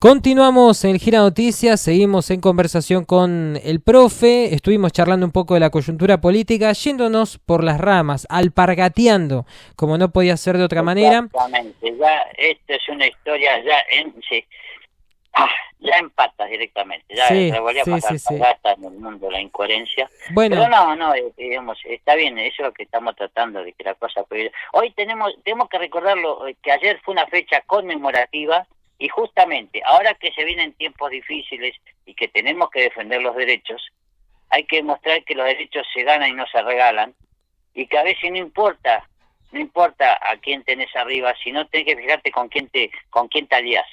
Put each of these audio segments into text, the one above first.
Continuamos en el Gira Noticias, seguimos en conversación con el profe, estuvimos charlando un poco de la coyuntura política, yéndonos por las ramas, alpargateando, como no podía ser de otra manera. Exactamente, ya esto es una historia sí, ya empata directamente, ya Sí, revolvíamos sí, sí. alpargata en el mundo de la incoherencia, pero Bueno, no, digamos, está bien, eso es lo que estamos tratando de que la cosa pueda. Hoy tenemos que recordarlo, que ayer fue una fecha conmemorativa y justamente ahora que se vienen tiempos difíciles y que tenemos que defender los derechos, hay que demostrar que los derechos se ganan y no se regalan, y que a veces no importa a quién tenés arriba, sino tenés que fijarte con quién te alías.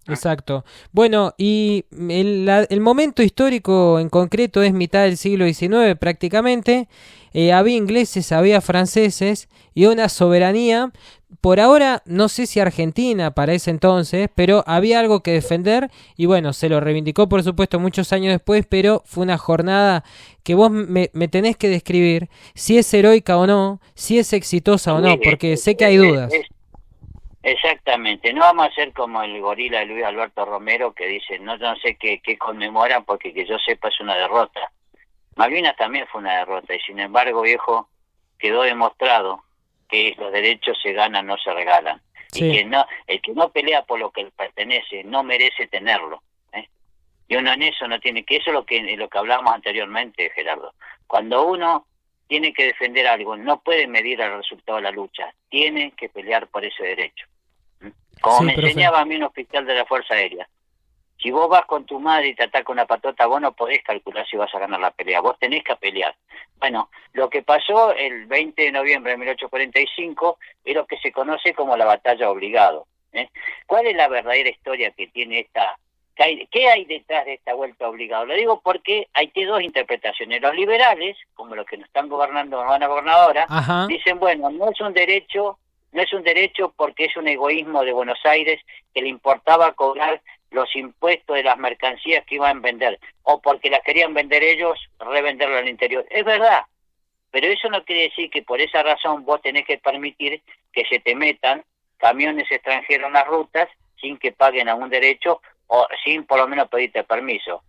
exacto. Bueno, y el momento histórico en concreto es mitad del siglo XIX prácticamente. Había ingleses, había franceses y una soberanía. Por ahora, no sé si Argentina para ese entonces, pero había algo que defender y bueno, se lo reivindicó por supuesto muchos años después, pero fue una jornada que vos me tenés que describir si es heroica o no, si es exitosa o no, porque sé que hay dudas. Exactamente, no vamos a ser como el gorila de Luis Alberto Romero que dice, no sé qué conmemoran porque que yo sepa es una derrota. Malvinas también fue una derrota y sin embargo, viejo, quedó demostrado que los derechos se ganan, no se regalan. Y Sí, que el que no pelea por lo que le pertenece no merece tenerlo. Y uno en eso no tiene, que eso es lo que hablábamos anteriormente, Gerardo. Cuando uno tiene que defender algo, no puede medir el resultado de la lucha, tiene que pelear por ese derecho. Como sí, me profe. enseñaba a mí un oficial de la Fuerza Aérea, si vos vas con tu madre y te ataca una patota, vos no podés calcular si vas a ganar la pelea, vos tenés que pelear. Bueno, lo que pasó el 20 de noviembre de 1845 es lo que se conoce como la batalla obligado. ¿Cuál es la verdadera historia que tiene esta? ¿Qué hay detrás de esta vuelta obligado? Lo digo porque hay dos interpretaciones. Los liberales, como los que nos están gobernando, nos van a gobernar ahora, Ajá. dicen, bueno, no es un derecho porque es un egoísmo de Buenos Aires que le importaba cobrar los impuestos de las mercancías que iban a vender, o porque las querían vender ellos, revenderlo al interior. Es verdad, pero eso no quiere decir que por esa razón vos tenés que permitir que se te metan camiones extranjeros en las rutas sin que paguen algún derecho o sin por lo menos pedirte permiso.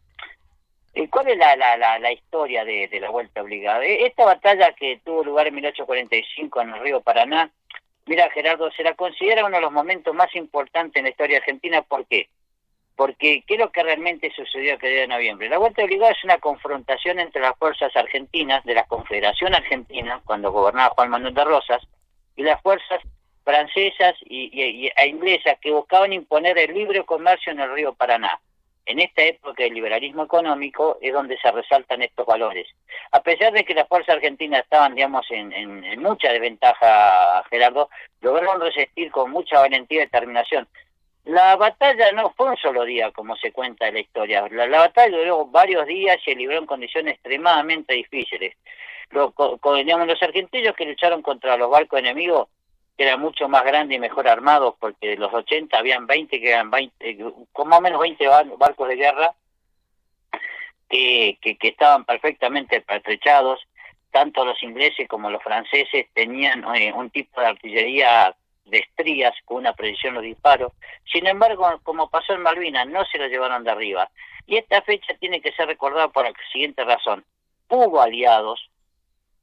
¿Y cuál es la historia de la vuelta obligada? Esta batalla que tuvo lugar en 1845 en el río Paraná, mira, Gerardo, se la considera uno de los momentos más importantes en la historia argentina. ¿Por qué? Porque ¿qué es lo que realmente sucedió aquel día de noviembre? La vuelta obligada es una confrontación entre las fuerzas argentinas de la Confederación Argentina, cuando gobernaba Juan Manuel de Rosas, y las fuerzas francesas e inglesas que buscaban imponer el libre comercio en el río Paraná. En esta época del liberalismo económico es donde se resaltan estos valores. A pesar de que las fuerzas argentinas estaban, digamos, en mucha desventaja, Gerardo, lograron resistir con mucha valentía y determinación. La batalla no fue un solo día, como se cuenta en la historia. La batalla duró varios días y se libró en condiciones extremadamente difíciles. Digamos, los argentinos que lucharon contra los barcos enemigos, que eran mucho más grandes y mejor armados, porque de los 80 habían 20 que eran 20, con más o menos 20 barcos de guerra que estaban perfectamente pertrechados. Tanto los ingleses como los franceses tenían un tipo de artillería de estrías con una precisión los disparos. Sin embargo, como pasó en Malvinas, no se lo llevaron de arriba. Y esta fecha tiene que ser recordada por la siguiente razón. Hubo aliados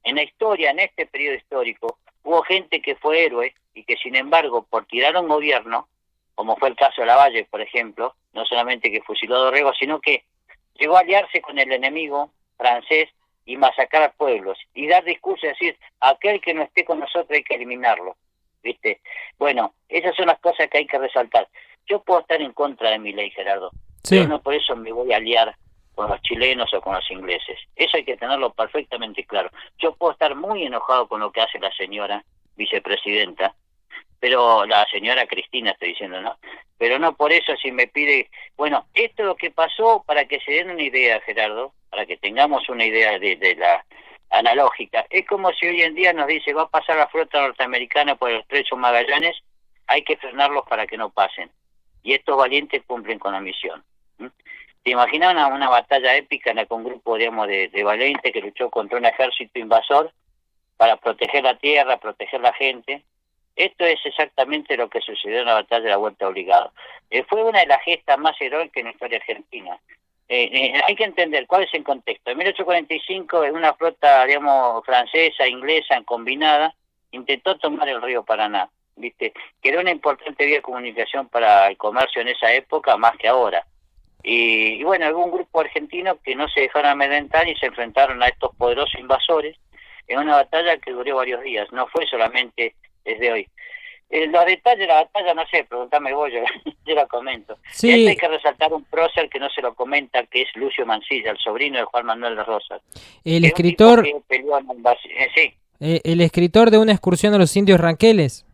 en la historia, en este periodo histórico, hubo gente que fue héroe y que sin embargo, por tirar a un gobierno, como fue el caso de Lavalle, por ejemplo, no solamente que fusiló a Dorrego, sino que llegó a aliarse con el enemigo francés y masacrar pueblos y dar discursos y decir, aquel que no esté con nosotros hay que eliminarlo. ¿Viste? Bueno, esas son las cosas que hay que resaltar. Yo puedo estar en contra de mi ley, Gerardo, pero Sí. no por eso me voy a aliar con los chilenos o con los ingleses. Eso hay que tenerlo perfectamente claro. Yo puedo estar muy enojado con lo que hace la señora vicepresidenta, pero la señora Cristina estoy diciendo, ¿no? Pero no por eso si me pide, bueno, esto es lo que pasó para que se den una idea, Gerardo, para que tengamos una idea de la analógica. Es como si hoy en día nos dice, va a pasar la flota norteamericana por el estrecho Magallanes, hay que frenarlos para que no pasen. Y estos valientes cumplen con la misión. ¿Te imaginas una batalla épica en la que un grupo, digamos, de valientes que luchó contra un ejército invasor para proteger la tierra, proteger la gente? Esto es exactamente lo que sucedió en la batalla de la Vuelta Obligado. Fue una de las gestas más heroicas en la historia argentina. Hay que entender cuál es el contexto. En 1845, una flota, digamos, francesa, inglesa, combinada, intentó tomar el río Paraná, ¿viste? Que era una importante vía de comunicación para el comercio en esa época, más que ahora. Y bueno, hubo un grupo argentino que no se dejaron amedrentar y se enfrentaron a estos poderosos invasores en una batalla que duró varios días. No fue solamente desde hoy. Los detalles de la batalla, no sé, preguntame vos, yo lo comento. Sí. Y ahí hay que resaltar un prócer que no se lo comenta, que es Lucio Mansilla, el sobrino de Juan Manuel de Rosas. El escritor, que peleó en sí. El escritor de Una excursión a los indios ranqueles.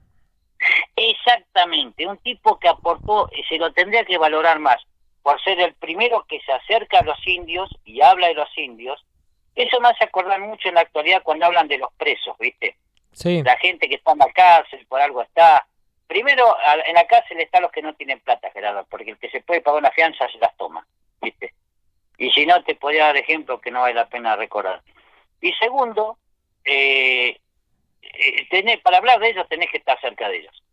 Exactamente, un tipo que aportó, se lo tendría que valorar más, por ser el primero que se acerca a los indios y habla de los indios. Eso me hace acordar mucho en la actualidad cuando hablan de los presos, ¿viste? Sí. La gente que está en la cárcel, por algo está. Primero, en la cárcel están los que no tienen plata, Gerardo, porque el que se puede pagar una fianza se las toma, ¿viste? Y si no, te podría dar ejemplos que no vale la pena recordar. Y segundo, para hablar de ellos tenés que estar cerca de ellos,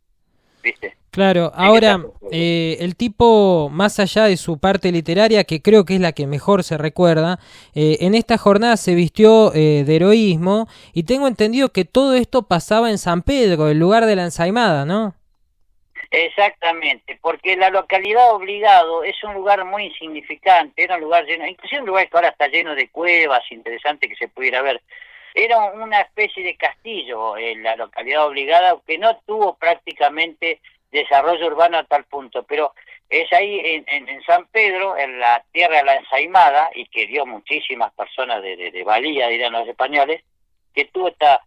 ¿viste? Claro, ahora, el tipo, más allá de su parte literaria, que creo que es la que mejor se recuerda, en esta jornada se vistió de heroísmo, y tengo entendido que todo esto pasaba en San Pedro, el lugar de la ensaimada, ¿no? Exactamente, porque la localidad Obligado es un lugar muy insignificante, era un lugar lleno, inclusive un lugar que ahora está lleno de cuevas, interesante que se pudiera ver. Era una especie de castillo en la localidad Obligada que no tuvo prácticamente desarrollo urbano a tal punto, pero es ahí en San Pedro, en la tierra de la ensaimada, y que dio muchísimas personas de valía, dirán los españoles, que tuvo esta...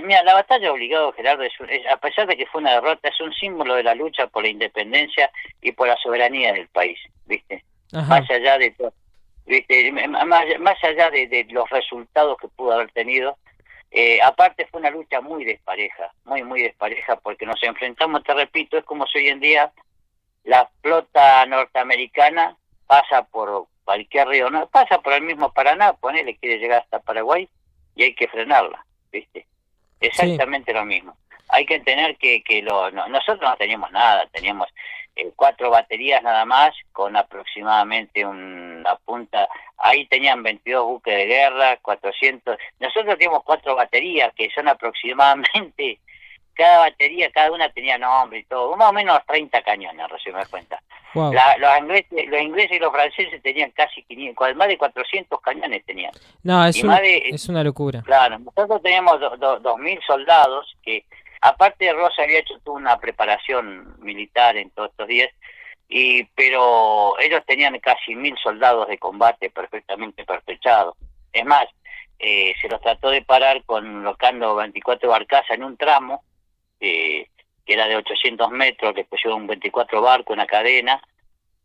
mira, la batalla de Obligado, Gerardo, a pesar de que fue una derrota, es un símbolo de la lucha por la independencia y por la soberanía del país, ¿viste? Ajá. Más allá de todo, ¿viste? Más allá de los resultados que pudo haber tenido. Aparte fue una lucha muy despareja, muy despareja, porque nos enfrentamos, te repito, es como si hoy en día la flota norteamericana pasa por cualquier río, no pasa por el mismo Paraná, ponele, quiere llegar hasta Paraguay y hay que frenarla, ¿viste? Exactamente sí. Lo mismo. Hay que entender que nosotros no teníamos nada, teníamos 4 baterías nada más, con aproximadamente una punta, ahí tenían 22 buques de guerra, 400, nosotros teníamos 4 baterías, que son aproximadamente, cada batería, cada una tenía nombre y todo, más o menos 30 cañones, recién me das cuenta. Wow. Los ingleses y los franceses tenían casi 500, más de 400 cañones tenían. No, es una locura. Claro, nosotros teníamos 2.000 soldados que... Aparte de Rosa había hecho toda una preparación militar en todos estos días, pero ellos tenían casi 1.000 soldados de combate perfectamente pertrechados. Es más, se los trató de parar colocando 24 barcazas en un tramo, que era de 800 metros, le pusieron 24 barcos, una cadena.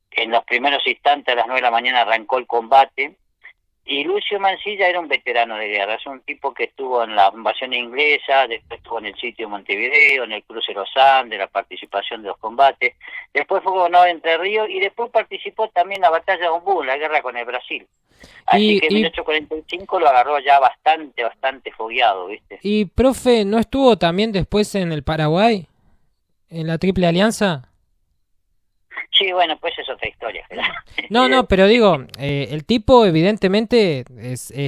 En los primeros instantes, a las 9 de la mañana, arrancó el combate. Y Lucio Mansilla era un veterano de guerra, es un tipo que estuvo en la invasión inglesa, después estuvo en el sitio de Montevideo, en el cruce de los Andes, la participación de los combates, después fue gobernador de Entre Ríos y después participó también en la batalla de Ombú, la guerra con el Brasil. Así que en 1845 lo agarró ya bastante fogueado, ¿viste? Y, profe, ¿no estuvo también después en el Paraguay, en la Triple Alianza? Sí, bueno, pues es otra historia. No, pero digo, el tipo evidentemente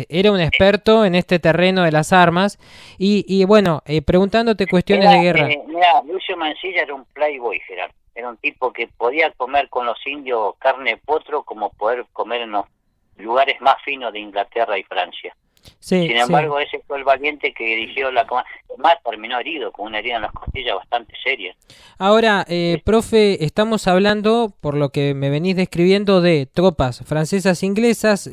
era un experto en este terreno de las armas y bueno, preguntándote cuestiones de guerra. Mira, Lucio Mansilla era un playboy, Gerardo. Era un tipo que podía comer con los indios carne de potro como poder comer en los lugares más finos de Inglaterra y Francia. Sí, sin embargo, ese fue el valiente que dirigió la comanda. Además, terminó herido, con una herida en las costillas bastante seria. Ahora, profe, estamos hablando, por lo que me venís describiendo, de tropas francesas e inglesas,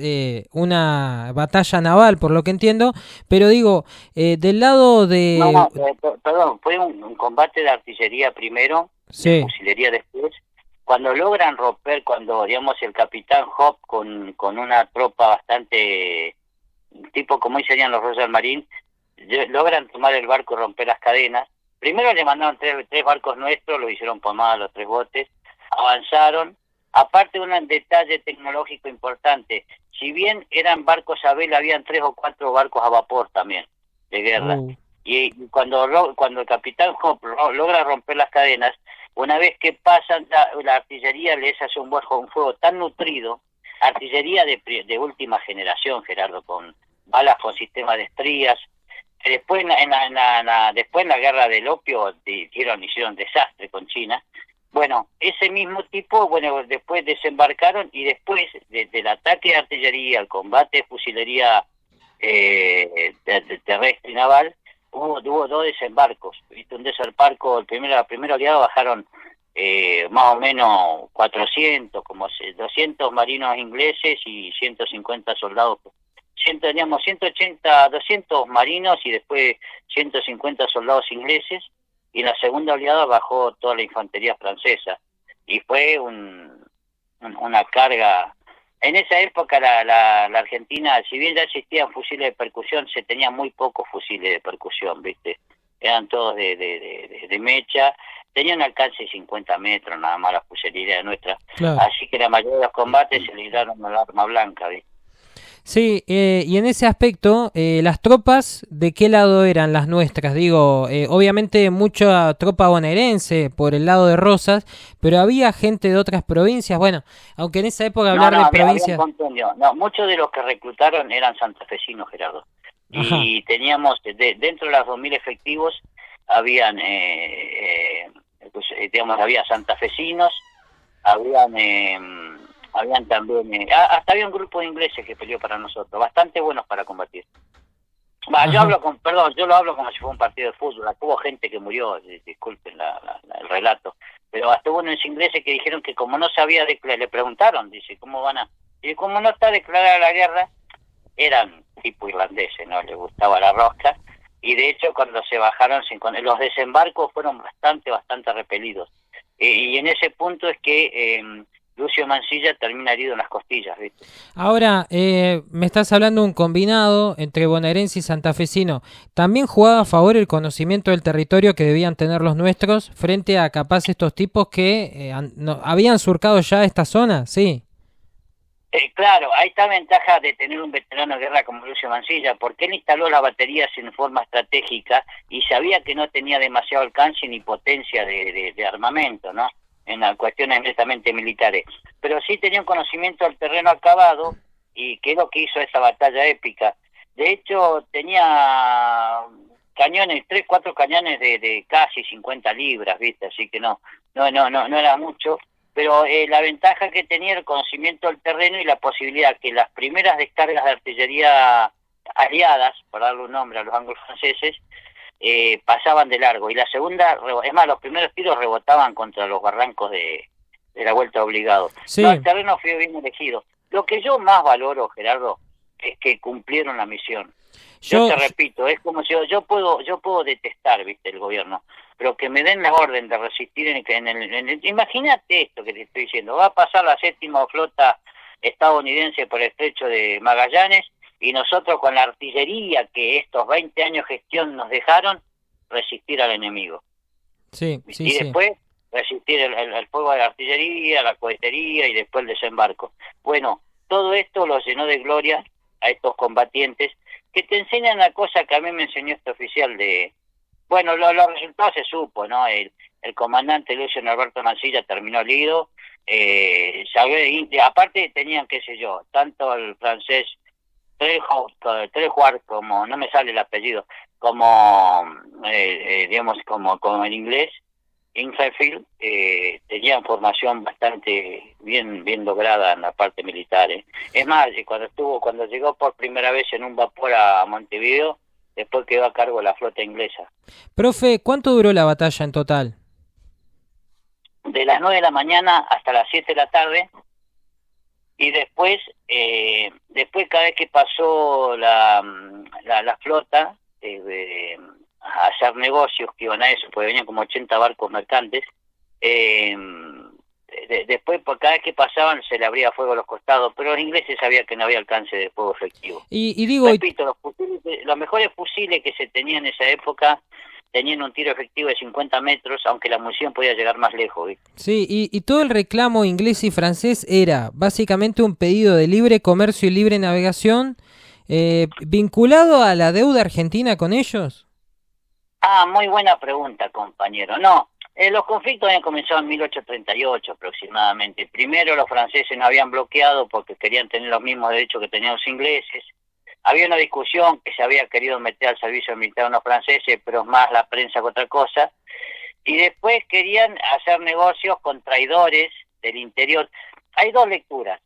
una batalla naval, por lo que entiendo, pero digo, del lado de... No, perdón, fue un combate de artillería primero, sí. De fusilería después. Cuando logran romper, digamos, el capitán Hope con una tropa bastante... tipo como hoy serían los Royal Marines, logran tomar el barco y romper las cadenas. Primero le mandaron tres barcos nuestros, lo hicieron pomada los 3 botes, avanzaron. Aparte, un detalle tecnológico importante, si bien eran barcos a vela, habían 3 o 4 barcos a vapor también, de guerra. Y cuando el capitán Hope logra romper las cadenas, una vez que pasan, la artillería les hace un fuego tan nutrido, artillería de última generación, Gerardo, con balas con sistema de estrías, que después después en la guerra del opio hicieron desastre con China. Bueno, ese mismo tipo, bueno, después desembarcaron, y después del ataque de artillería, el combate de fusilería terrestre y naval, hubo 2 desembarcos, ¿viste? Un desembarco, el primer aliado bajaron más o menos 400, como 200 marinos ingleses y 150 soldados. Teníamos 180, 200 marinos y después 150 soldados ingleses, y en la segunda oleada bajó toda la infantería francesa, y fue una carga. En esa época la Argentina, si bien ya existían fusiles de percusión, se tenían muy pocos fusiles de percusión, ¿viste? Eran todos de mecha, tenían un alcance de 50 metros nada más la fusilería nuestra, Claro. así que la mayoría de los combates se libraron al arma blanca, ¿viste? Sí, y en ese aspecto, las tropas, ¿de qué lado eran las nuestras? Digo, obviamente mucha tropa bonaerense por el lado de Rosas, pero había gente de otras provincias. Bueno, aunque en esa época hablar de provincias... No, muchos de los que reclutaron eran santafesinos, Gerardo. Ajá. Y teníamos, dentro de los 2.000 efectivos, habían, digamos, había santafesinos, habían también, hasta había un grupo de ingleses que peleó para nosotros, bastante buenos para combatir. Yo lo hablo como si fuera un partido de fútbol. Hubo gente que murió, disculpen el relato, pero hasta hubo unos ingleses que dijeron que como no sabía, le preguntaron, dice, ¿cómo van a...? Y como no está declarada la guerra, eran tipo irlandeses, ¿no? Les gustaba la rosca, y de hecho cuando se bajaron, los desembarcos fueron bastante repelidos. Y en ese punto es que Lucio Mansilla termina herido en las costillas, ¿viste? Ahora, me estás hablando de un combinado entre bonaerense y santafesino. ¿También jugaba a favor el conocimiento del territorio que debían tener los nuestros frente a capaz estos tipos que habían surcado ya esta zona? Sí. Claro, ahí está ventaja de tener un veterano de guerra como Lucio Mansilla, porque él instaló las baterías en forma estratégica y sabía que no tenía demasiado alcance ni potencia de armamento, ¿no? En las cuestiones netamente militares, pero sí tenía un conocimiento del terreno acabado, y que es lo que hizo esa batalla épica. De hecho, tenía cañones, 4 cañones de casi 50 libras, ¿viste? Así que no era mucho, pero la ventaja que tenía era el conocimiento del terreno y la posibilidad que las primeras descargas de artillería aliadas, por darle un nombre a los anglo-franceses, pasaban de largo, y la segunda, es más, los primeros tiros rebotaban contra los barrancos de la vuelta obligado. Sí. No, el terreno fue bien elegido. Lo que yo más valoro, Gerardo, es que cumplieron la misión. Yo te repito, es como si yo puedo detestar, viste, el gobierno, pero que me den la orden de resistir imagínate esto que te estoy diciendo, va a pasar la 7ª flota estadounidense por el estrecho de Magallanes, y nosotros con la artillería que estos 20 años de gestión nos dejaron, resistir al enemigo. Sí, y después resistir el fuego de la artillería, la cohetería y después el desembarco. Bueno, todo esto los llenó de gloria a estos combatientes, que te enseñan una cosa que a mí me enseñó este oficial bueno, los resultados se supo, ¿no? El comandante Lucio Norberto Mansilla terminó herido, aparte tenían, qué sé yo, tanto el francés Trejuar, como, no me sale el apellido, como, digamos, como el inglés, Inglefield, tenían formación bastante bien lograda en la parte militar. Es más, cuando llegó por primera vez en un vapor a Montevideo, después quedó a cargo de la flota inglesa. Profe, ¿cuánto duró la batalla en total? De las 9 de la mañana hasta las 7 de la tarde, y después cada vez que pasó la flota a hacer negocios que iban a eso, porque venían como 80 barcos mercantes, después por cada vez que pasaban se le abría fuego a los costados, pero los ingleses sabían que no había alcance de fuego efectivo. Y digo, repito, los mejores fusiles que se tenían en esa época tenían un tiro efectivo de 50 metros, aunque la munición podía llegar más lejos, ¿viste? Sí, y todo el reclamo inglés y francés era básicamente un pedido de libre comercio y libre navegación, vinculado a la deuda argentina con ellos. Muy buena pregunta, compañero. No, los conflictos habían comenzado en 1838 aproximadamente. Primero los franceses no habían bloqueado porque querían tener los mismos derechos que tenían los ingleses. Había una discusión que se había querido meter al servicio militar a los franceses, pero más la prensa que otra cosa. Y después querían hacer negocios con traidores del interior. Hay dos lecturas.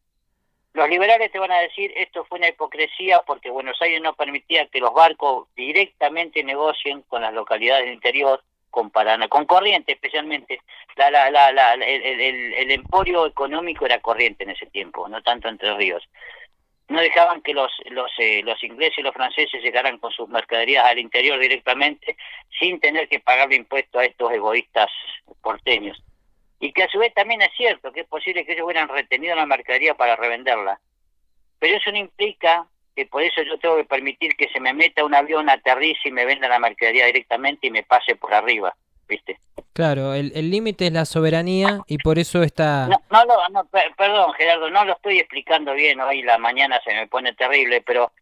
Los liberales te van a decir esto fue una hipocresía porque Buenos Aires no permitía que los barcos directamente negocien con las localidades del interior, con Paraná, con Corrientes especialmente. El emporio económico era Corrientes en ese tiempo, no tanto Entre Ríos. No dejaban que los ingleses y los franceses llegaran con sus mercaderías al interior directamente sin tener que pagarle impuestos a estos egoístas porteños. Y que a su vez también es cierto que es posible que ellos hubieran retenido la mercadería para revenderla. Pero eso no implica que por eso yo tengo que permitir que se me meta un avión, aterrice y me venda la mercadería directamente y me pase por arriba, ¿viste? Claro, el límite es la soberanía y por eso está... Perdón, Gerardo, no lo estoy explicando bien, hoy la mañana se me pone terrible, pero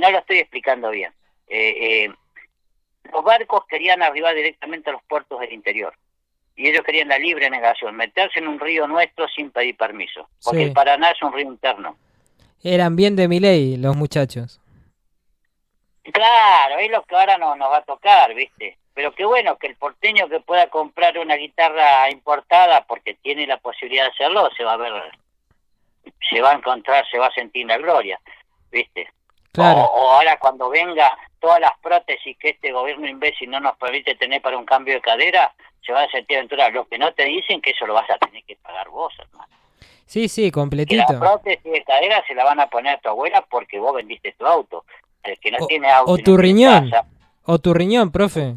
no lo estoy explicando bien. Los barcos querían arribar directamente a los puertos del interior. Y ellos querían la libre navegación, meterse en un río nuestro sin pedir permiso, porque el Paraná es un río interno. Eran bien de Milei los muchachos. Claro, es lo que ahora nos va a tocar, ¿viste? Pero qué bueno que el porteño que pueda comprar una guitarra importada porque tiene la posibilidad de hacerlo, se va a encontrar, se va a sentir la gloria, ¿viste? Claro. O ahora cuando venga todas las prótesis que este gobierno imbécil no nos permite tener para un cambio de cadera, se va a sentir aventurado. Lo que no te dicen que eso lo vas a tener que pagar vos, hermano. Sí, completito. Que la prótesis de cadera se la van a poner a tu abuela porque vos vendiste tu auto. El que no tiene auto... O tu riñón. O tu riñón, profe.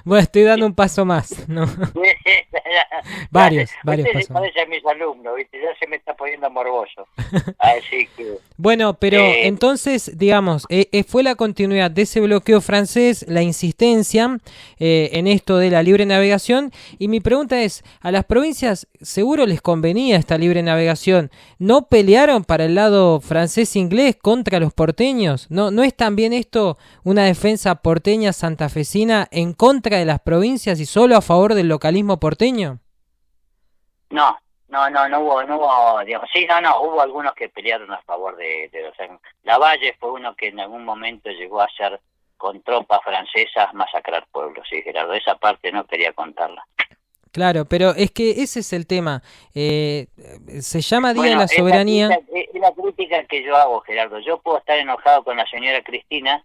Bueno, estoy dando un paso más, ¿no? varios pasos. Parece a mis alumnos, ¿viste? Ya se me está poniendo morboso. Así que... Bueno, pero entonces, digamos, fue la continuidad de ese bloqueo francés, la insistencia en esto de la libre navegación. Y mi pregunta es, ¿a las provincias seguro les convenía esta libre navegación? ¿No pelearon para el lado francés-inglés contra los porteños? ¿No es también esto una defensa porteña santafesina en contra de las provincias y solo a favor del localismo porteño? No hubo, digamos, hubo algunos que pelearon a favor de los... Lavalle fue uno que en algún momento llegó a hacer con tropas francesas masacrar pueblos, sí, Gerardo, esa parte no quería contarla. Claro, pero es que ese es el tema, se llama Día de la Soberanía... Es la crítica que yo hago, Gerardo, yo puedo estar enojado con la señora Cristina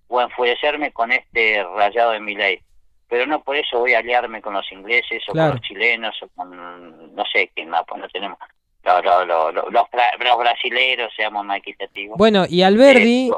o enfurecerme con este rayado de Milei, pero no por eso voy a aliarme con los ingleses o con los chilenos o con no sé quién más, pues no tenemos los brasileros, seamos más equitativos. Bueno, y Alberdi,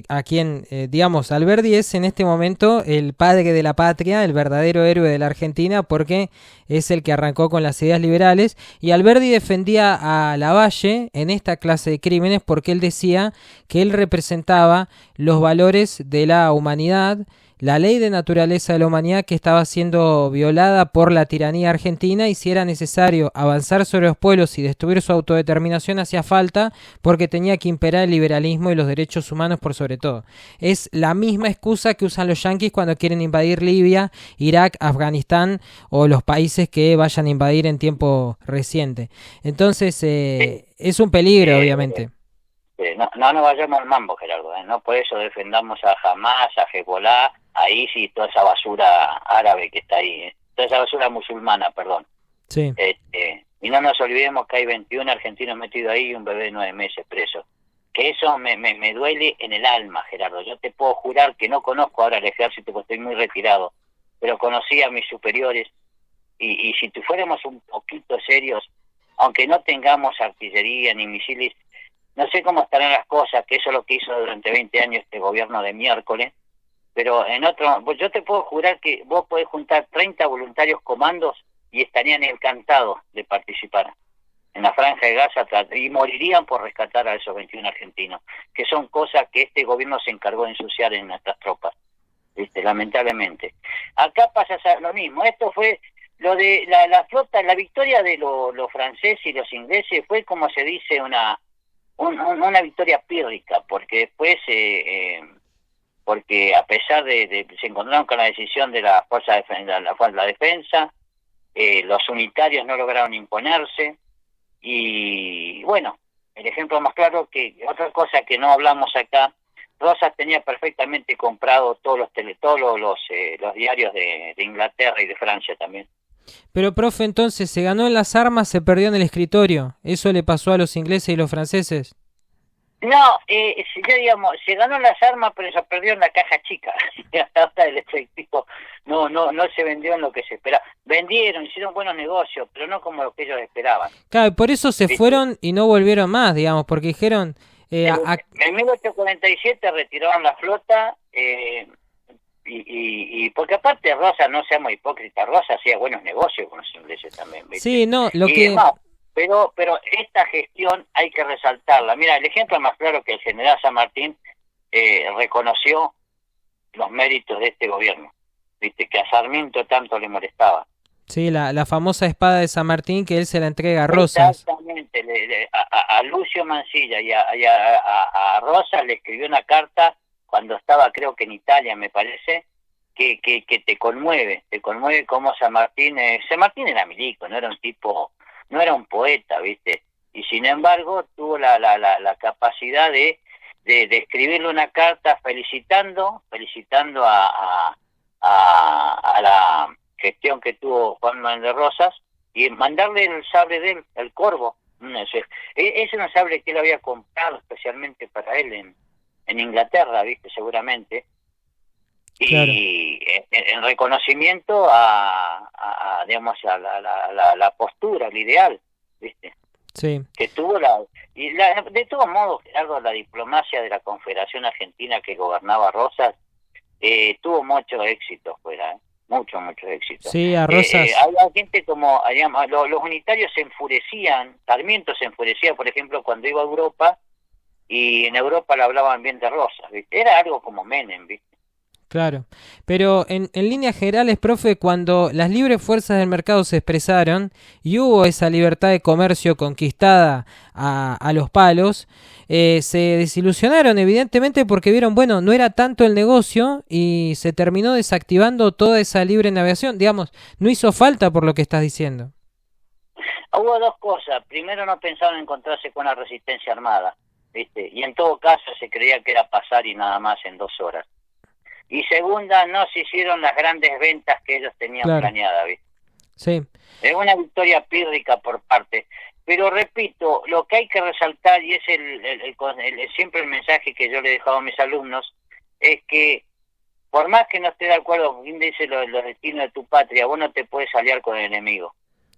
a quien, digamos, Alberdi es en este momento el padre de la patria, el verdadero héroe de la Argentina, porque es el que arrancó con las ideas liberales, y Alberdi defendía a Lavalle en esta clase de crímenes porque él decía que él representaba los valores de la humanidad, la ley de naturaleza de la humanidad que estaba siendo violada por la tiranía argentina, y si era necesario avanzar sobre los pueblos y destruir su autodeterminación hacía falta porque tenía que imperar el liberalismo y los derechos humanos por sobre todo. Es la misma excusa que usan los yanquis cuando quieren invadir Libia, Irak, Afganistán o los países que vayan a invadir en tiempo reciente. Entonces es un peligro, obviamente. No nos vayamos al mambo, Gerardo, no por eso defendamos a Hamas, a Hezbollah, a ISIS, toda esa basura árabe que está ahí, toda esa basura musulmana, perdón. Sí. Y no nos olvidemos que hay 21 argentinos metidos ahí y un bebé de 9 meses preso. Que eso me duele en el alma, Gerardo. Yo te puedo jurar que no conozco ahora el ejército porque estoy muy retirado, pero conocí a mis superiores y si fuéramos un poquito serios, aunque no tengamos artillería ni misiles, no sé cómo estarán las cosas, que eso es lo que hizo durante 20 años este gobierno de miércoles, pero pues yo te puedo jurar que vos podés juntar 30 voluntarios comandos y estarían encantados de participar en la Franja de Gaza y morirían por rescatar a esos 21 argentinos, que son cosas que este gobierno se encargó de ensuciar en nuestras tropas, ¿viste? Lamentablemente. Acá pasa lo mismo, esto fue lo de la flota, la victoria de los franceses y los ingleses fue, como se dice, una una victoria pírrica, porque después, porque a pesar de se encontraron con la decisión de la fuerza la defensa, los unitarios no lograron imponerse, y bueno, el ejemplo más claro, que otra cosa que no hablamos acá, Rosas tenía perfectamente comprado todos los diarios de Inglaterra y de Francia también. Pero, profe, entonces, se ganó en las armas, se perdió en el escritorio. ¿Eso le pasó a los ingleses y los franceses? No, ya digamos, se ganó las armas, pero se perdió en la caja chica. Hasta el efectivo no se vendió en lo que se esperaba. Vendieron, hicieron buenos negocios, pero no como lo que ellos esperaban. Claro, por eso se ¿Viste? fueron y no volvieron más, digamos, porque dijeron... En 1847 retiraron la flota, y porque aparte Rosa, no seamos hipócritas, Rosa hacía buenos negocios con los ingleses también, ¿viste? Sí, no, lo Y que... demás, pero esta gestión hay que resaltarla. Mira, el ejemplo más claro que el general San Martín reconoció los méritos de este gobierno, viste, que a Sarmiento tanto le molestaba. Sí, la famosa espada de San Martín que él se la entrega a Rosas. Exactamente, a Lucio Mansilla y a Rosas le escribió una carta cuando estaba, creo que en Italia, me parece, que te conmueve como San Martín era milico, no era un tipo, no era un poeta, ¿viste? Y sin embargo tuvo la capacidad de escribirle una carta felicitando a la gestión que tuvo Juan Manuel de Rosas, y mandarle el sable de él, el Corvo. Es un sable que él había comprado especialmente para él en Inglaterra, viste, seguramente. Claro. Y en reconocimiento digamos, a la postura, al ideal, viste, Sí. que tuvo de todos modos, Gerardo, la diplomacia de la Confederación Argentina que gobernaba Rosas tuvo mucho éxito fuera, mucho éxito. Sí, a Rosas. Había gente como, digamos, los unitarios se enfurecían, Sarmiento se enfurecía, por ejemplo, cuando iba a Europa, y en Europa le hablaban bien de Rosas, ¿viste? Era algo como Menem, ¿viste? Claro, pero en líneas generales, profe, cuando las libres fuerzas del mercado se expresaron y hubo esa libertad de comercio conquistada a los palos, se desilusionaron evidentemente porque vieron, bueno, no era tanto el negocio y se terminó desactivando toda esa libre navegación. Digamos, no hizo falta por lo que estás diciendo. Hubo dos cosas. Primero, no pensaban encontrarse con la resistencia armada, ¿viste? Y en todo caso se creía que era pasar y nada más en 2 horas. Y segunda, no se hicieron las grandes ventas que ellos tenían planeadas, ¿viste? Sí. Es una victoria pírrica por parte. Pero repito, lo que hay que resaltar, y es siempre el mensaje que yo le he dejado a mis alumnos, es que por más que no esté de acuerdo con quien dice los destinos de tu patria, vos no te puedes aliar con el enemigo,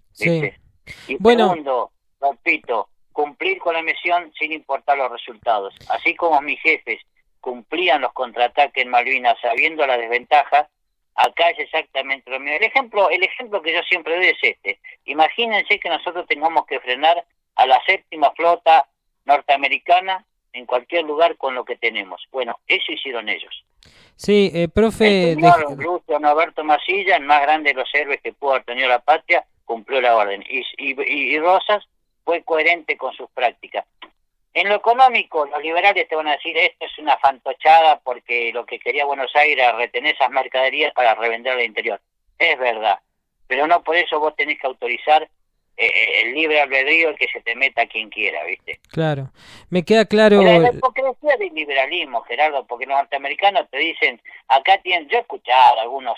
¿viste? Sí. Y bueno, segundo, repito, cumplir con la misión sin importar los resultados. Así como mis jefes cumplían los contraataques en Malvinas sabiendo las desventajas, acá es exactamente lo mismo. El ejemplo que yo siempre doy es este. Imagínense que nosotros tengamos que frenar a la 7ª flota norteamericana en cualquier lugar con lo que tenemos. Bueno, eso hicieron ellos. Sí, profe... El señor Lucio Norberto Masilla, el más grande de los héroes que pudo haber tenido la patria, cumplió la orden. Y Rosas fue coherente con sus prácticas. En lo económico, los liberales te van a decir, esto es una fantochada porque lo que quería Buenos Aires era retener esas mercaderías para revender al interior. Es verdad, pero no por eso vos tenés que autorizar el libre albedrío, que se te meta quien quiera, ¿viste? Claro, me queda claro... La hipocresía del liberalismo, Gerardo, porque los norteamericanos te dicen, acá tienen, yo he escuchado algunos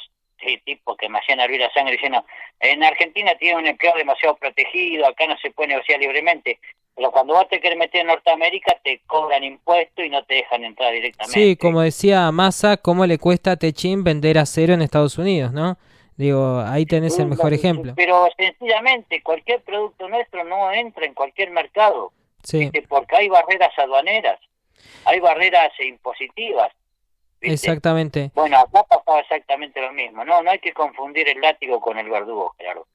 tipos que me hacían hervir la sangre diciendo, en Argentina tiene un empleo demasiado protegido, acá no se puede negociar libremente. Pero cuando vos te querés meter en Norteamérica te cobran impuestos y no te dejan entrar directamente. Sí, como decía Massa, ¿cómo le cuesta a Techín vender acero en Estados Unidos, no? Digo, ahí tenés el mejor ejemplo. Pero sencillamente cualquier producto nuestro no entra en cualquier mercado, ¿viste? Porque hay barreras aduaneras, hay barreras impositivas, ¿viste? Exactamente. Bueno, acá pasaba exactamente lo mismo. No hay que confundir el látigo con el verdugo, claro.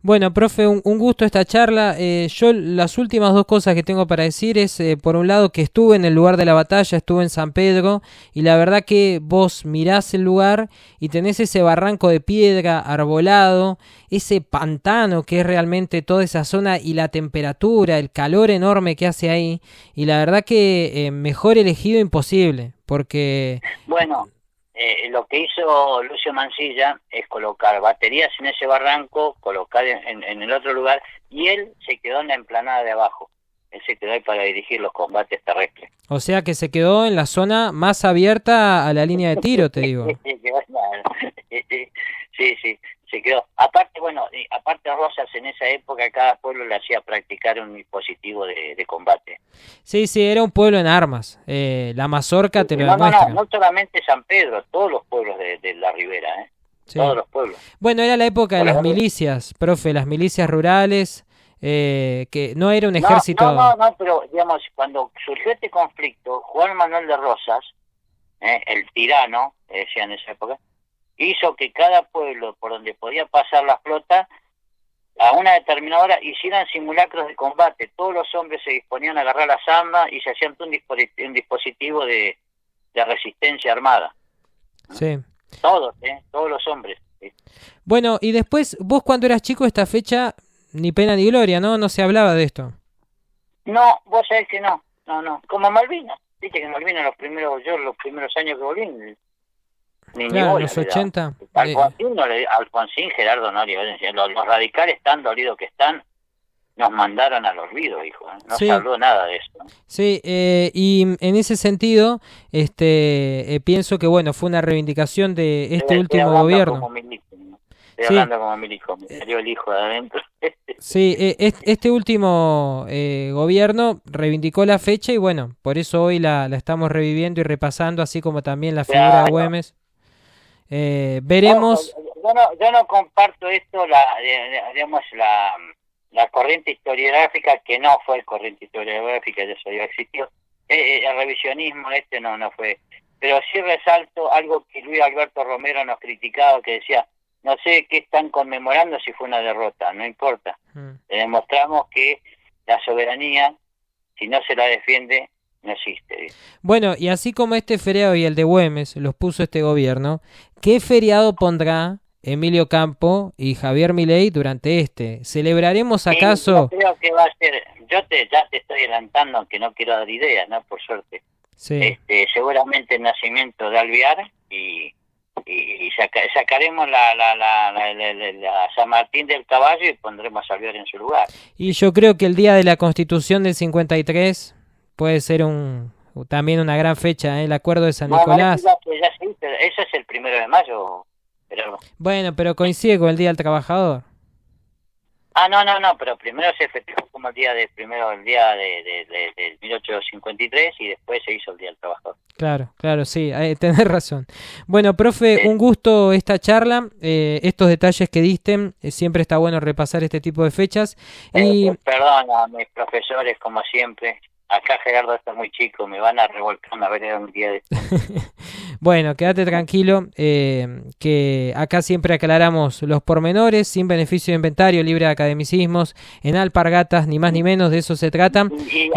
Bueno, profe, un gusto esta charla. Yo las últimas dos cosas que tengo para decir es, por un lado, que estuve en el lugar de la batalla, estuve en San Pedro, y la verdad que vos mirás el lugar y tenés ese barranco de piedra arbolado, ese pantano que es realmente toda esa zona y la temperatura, el calor enorme que hace ahí, y la verdad que mejor elegido imposible, porque... Bueno, lo que hizo Lucio Mansilla es colocar baterías en ese barranco, colocar en el otro lugar, y él se quedó en la emplanada de abajo. Él se quedó ahí para dirigir los combates terrestres. O sea que se quedó en la zona más abierta a la línea de tiro, te digo. Sí, sí, se quedó. Aparte, bueno, aparte Rosas en esa época cada pueblo le hacía practicar un dispositivo de combate. Sí, sí, era un pueblo en armas. La mazorca te lo No, demuestra. no solamente San Pedro, todos los pueblos de la ribera, Sí. todos los pueblos. Bueno, era la época de las milicias, profe, las milicias rurales, que no era un ejército... No, pero digamos, cuando surgió este conflicto, Juan Manuel de Rosas, el tirano, decía en esa época, hizo que cada pueblo por donde podía pasar la flota, a una determinada hora hicieran simulacros de combate. Todos los hombres se disponían a agarrar las armas y se hacían un dispositivo de resistencia armada. Sí. Todos los hombres. ¿Sí? Bueno, y después, vos cuando eras chico, esta fecha, ni pena ni gloria, ¿no? No se hablaba de esto. No, vos sabés que no. Como Malvinas. Viste que Malvinas los primeros años que volví, Claro, los 80. Alfonsín, Gerardo no le los radicales tan dolidos que están, nos mandaron al olvido, hijo. No Sí. se habló nada de eso. Sí, y en ese sentido, pienso que, bueno, fue una reivindicación de este último gobierno. Estoy hablando como milico, me salió el hijo de adentro. Sí, este último gobierno reivindicó la fecha y bueno, por eso hoy la estamos reviviendo y repasando, así como también la figura de Güemes. Veremos... Yo no comparto esto, la corriente historiográfica, que no fue corriente historiográfica, eso ya existió. El revisionismo no fue. Pero sí resalto algo que Luis Alberto Romero nos criticaba, que decía, no sé qué están conmemorando si fue una derrota, no importa. Le demostramos que la soberanía, si no se la defiende, no existe. Bueno, y así como este feriado y el de Güemes los puso este gobierno, ¿qué feriado pondrá Emilio Campo y Javier Milei durante este? ¿Celebraremos acaso? Yo creo que va a ser, ya te estoy adelantando, aunque no quiero dar ideas, ¿no? Por suerte. Sí. Seguramente el nacimiento de Alvear y sacaremos la San Martín del Caballo y pondremos a Alvear en su lugar. Y yo creo que el día de la Constitución del 53 puede ser también una gran fecha, el acuerdo de San Nicolás. Eso es el 1 de mayo. Pero... Bueno, pero coincide con el Día del Trabajador. No, pero primero se festejó como el día de 1853 y después se hizo el Día del Trabajador. Claro, sí, tenés razón. Bueno, profe, un gusto esta charla, estos detalles que diste, siempre está bueno repasar este tipo de fechas. Perdón a mis profesores, como siempre. Acá Gerardo está muy chico, me van a revolcar a ver un día de esto. Bueno, quédate tranquilo, que acá siempre aclaramos los pormenores, sin beneficio de inventario, libre de academicismos, en alpargatas, ni más ni menos, de eso se trata. Y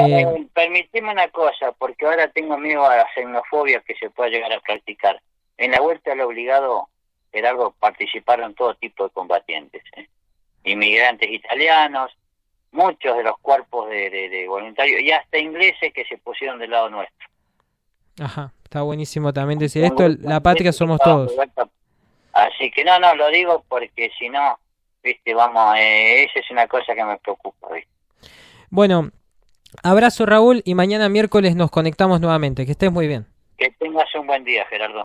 permitime una cosa, porque ahora tengo miedo a la xenofobia que se pueda llegar a practicar. En la vuelta al obligado, Gerardo, participaron todo tipo de combatientes, inmigrantes italianos, muchos de los cuerpos de voluntarios y hasta ingleses que se pusieron del lado nuestro. Ajá, está buenísimo también decir esto, la patria somos todos. Así que no, lo digo porque si no, viste, esa es una cosa que me preocupa, ¿viste? Bueno, abrazo Raúl y mañana miércoles nos conectamos nuevamente, que estés muy bien. Que tengas un buen día, Gerardo.